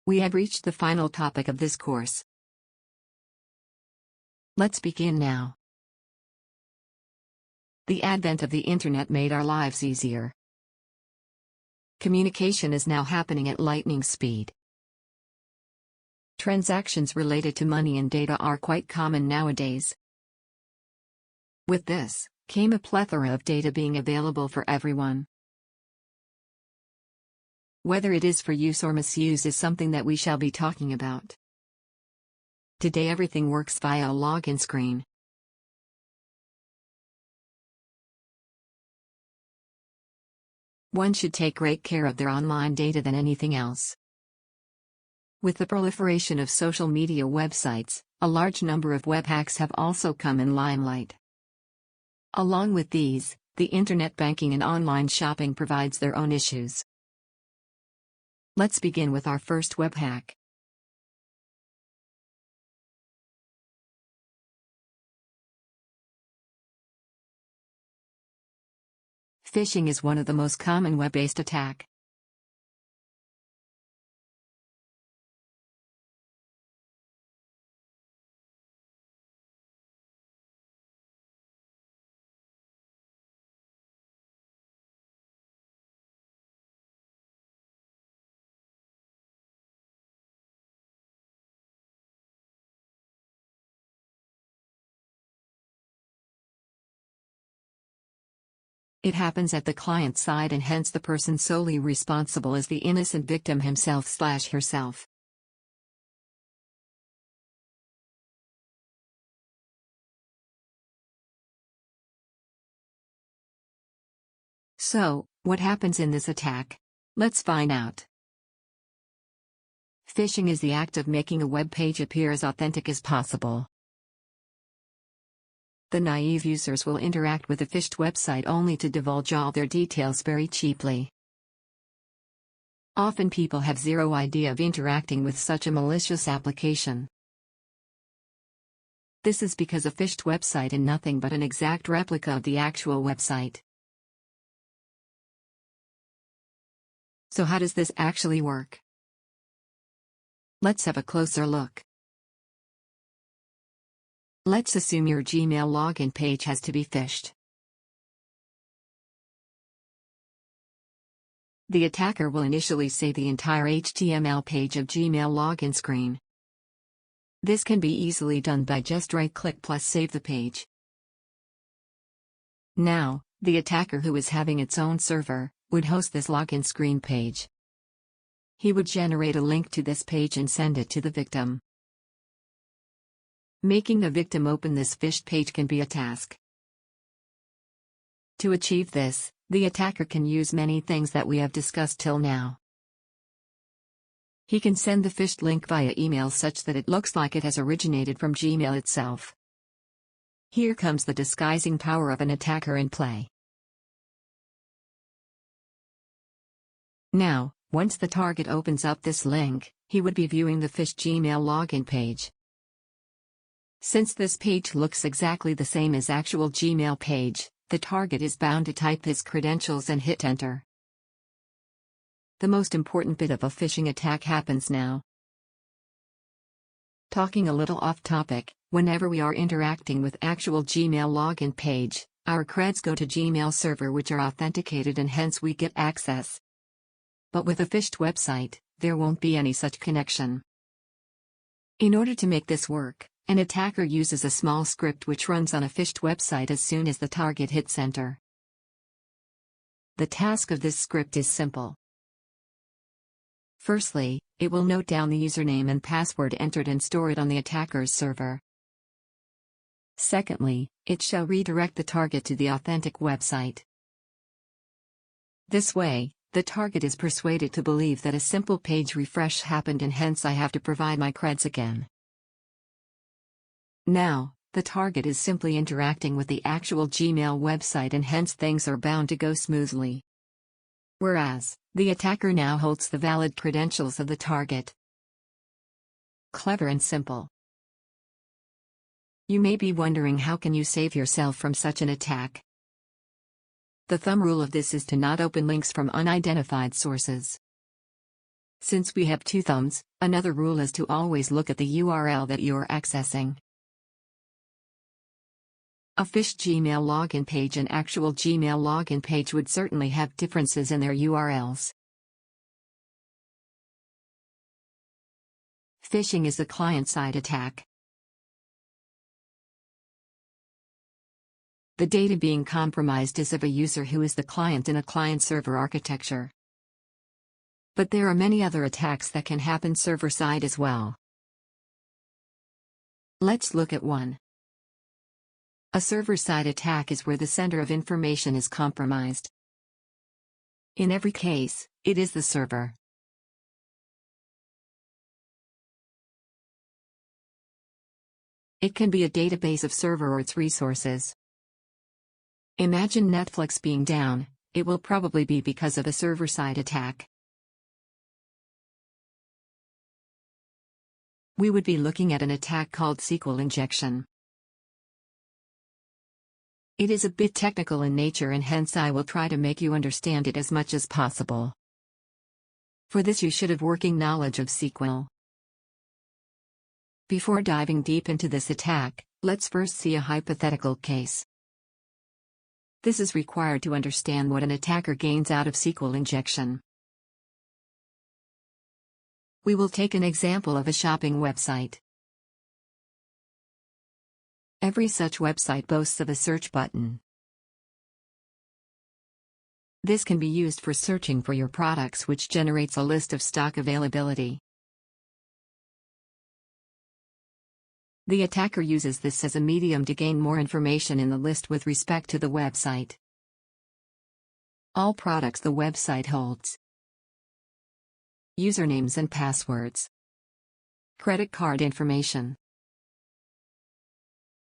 We have reached the final topic of this course. Let's begin now. The advent of the internet made our lives easier. Communication is now happening at lightning speed. Transactions related to money and data are quite common nowadays. With this, came a plethora of data being available for everyone. Whether it is for use or misuse is something that we shall be talking about. Today everything works via a login screen. One should take great care of their online data than anything else. With the proliferation of social media websites, a large number of web hacks have also come in limelight. Along with these, the internet banking and online shopping provides their own issues. Let's begin with our first web hack. Phishing is one of the most common web-based attacks. It happens at the client side and hence the person solely responsible is the innocent victim himself/herself. So, what happens in this attack? Let's find out. Phishing is the act of making a web page appear as authentic as possible. The naive users will interact with a phished website only to divulge all their details very cheaply. Often people have zero idea of interacting with such a malicious application. This is because a phished website is nothing but an exact replica of the actual website. So how does this actually work? Let's have a closer look. Let's assume your Gmail login page has to be phished. The attacker will initially save the entire HTML page of Gmail login screen. This can be easily done by just right-click plus save the page. Now, the attacker who is having its own server would host this login screen page. He would generate a link to this page and send it to the victim. Making the victim open this phished page can be a task. To achieve this, the attacker can use many things that we have discussed till now. He can send the phished link via email such that it looks like it has originated from Gmail itself. Here comes the disguising power of an attacker in play. Now, once the target opens up this link, he would be viewing the phished Gmail login page. Since this page looks exactly the same as actual Gmail page, the target is bound to type his credentials and hit enter. The most important bit of a phishing attack happens now. Talking a little off topic, whenever we are interacting with actual Gmail login page, our creds go to Gmail server which are authenticated and hence we get access. But with a phished website, there won't be any such connection. In order to make this work, an attacker uses a small script which runs on a phished website as soon as the target hits enter. The task of this script is simple. Firstly, it will note down the username and password entered and store it on the attacker's server. Secondly, it shall redirect the target to the authentic website. This way, the target is persuaded to believe that a simple page refresh happened and hence I have to provide my creds again. Now, the target is simply interacting with the actual Gmail website and hence things are bound to go smoothly. Whereas, the attacker now holds the valid credentials of the target. Clever and simple. You may be wondering how can you save yourself from such an attack? The thumb rule of this is to not open links from unidentified sources. Since we have two thumbs, another rule is to always look at the URL that you're accessing. A phished Gmail login page and actual Gmail login page would certainly have differences in their URLs. Phishing is a client-side attack. The data being compromised is of a user who is the client in a client-server architecture. But there are many other attacks that can happen server-side as well. Let's look at one. A server-side attack is where the sender of information is compromised. In every case, it is the server. It can be a database of server or its resources. Imagine Netflix being down, it will probably be because of a server-side attack. We would be looking at an attack called SQL injection. It is a bit technical in nature and hence I will try to make you understand it as much as possible. For this you should have working knowledge of SQL. Before diving deep into this attack, let's first see a hypothetical case. This is required to understand what an attacker gains out of SQL injection. We will take an example of a shopping website. Every such website boasts of a search button. This can be used for searching for your products, which generates a list of stock availability. The attacker uses this as a medium to gain more information in the list with respect to the website. All products the website holds. Usernames and passwords. Credit card information.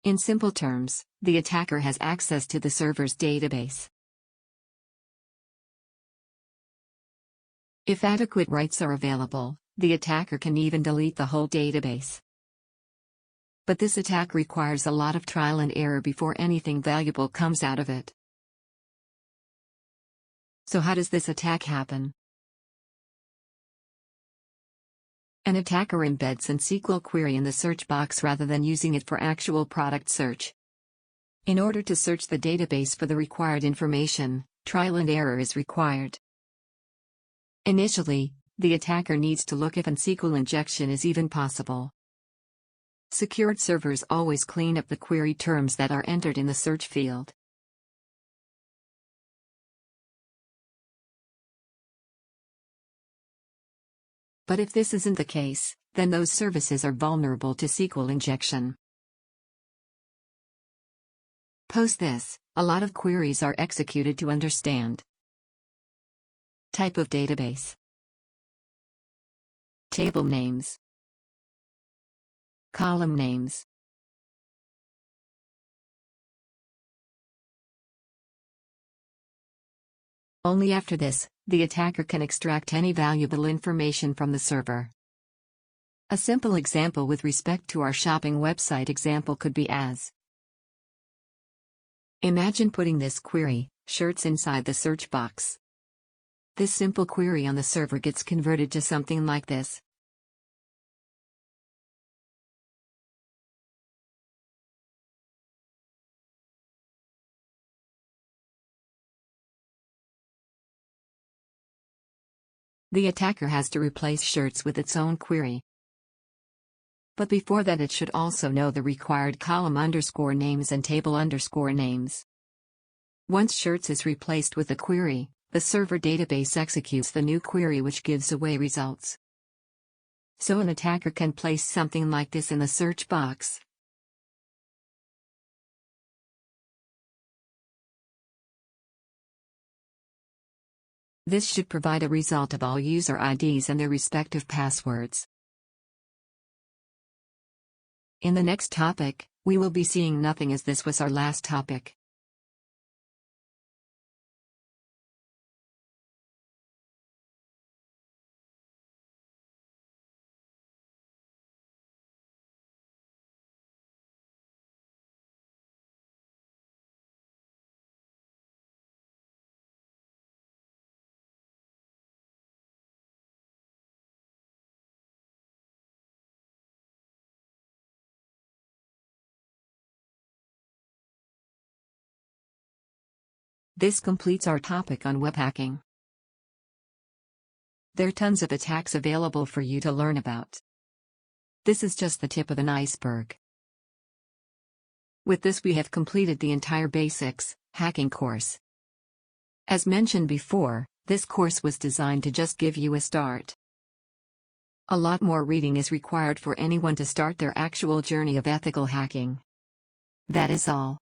In simple terms, the attacker has access to the server's database. If adequate rights are available, the attacker can even delete the whole database. But this attack requires a lot of trial and error before anything valuable comes out of it. So how does this attack happen? An attacker embeds an SQL query in the search box rather than using it for actual product search. In order to search the database for the required information, trial and error is required. Initially, the attacker needs to look if an SQL injection is even possible. Secured servers always clean up the query terms that are entered in the search field. But if this isn't the case, then those services are vulnerable to SQL injection. Post this, a lot of queries are executed to understand. Type of database. Table names. Column names. Only after this, the attacker can extract any valuable information from the server. A simple example with respect to our shopping website example could be as: imagine putting this query, shirts, inside the search box. This simple query on the server gets converted to something like this. The attacker has to replace shirts with its own query. But before that it should also know the required column underscore names and table underscore names. Once shirts is replaced with a query, the server database executes the new query which gives away results. So an attacker can place something like this in the search box. This should provide a result of all user IDs and their respective passwords. In the next topic, we will be seeing nothing as this was our last topic. This completes our topic on web hacking. There are tons of attacks available for you to learn about. This is just the tip of an iceberg. With this, we have completed the entire basics hacking course. As mentioned before, this course was designed to just give you a start. A lot more reading is required for anyone to start their actual journey of ethical hacking. That is all.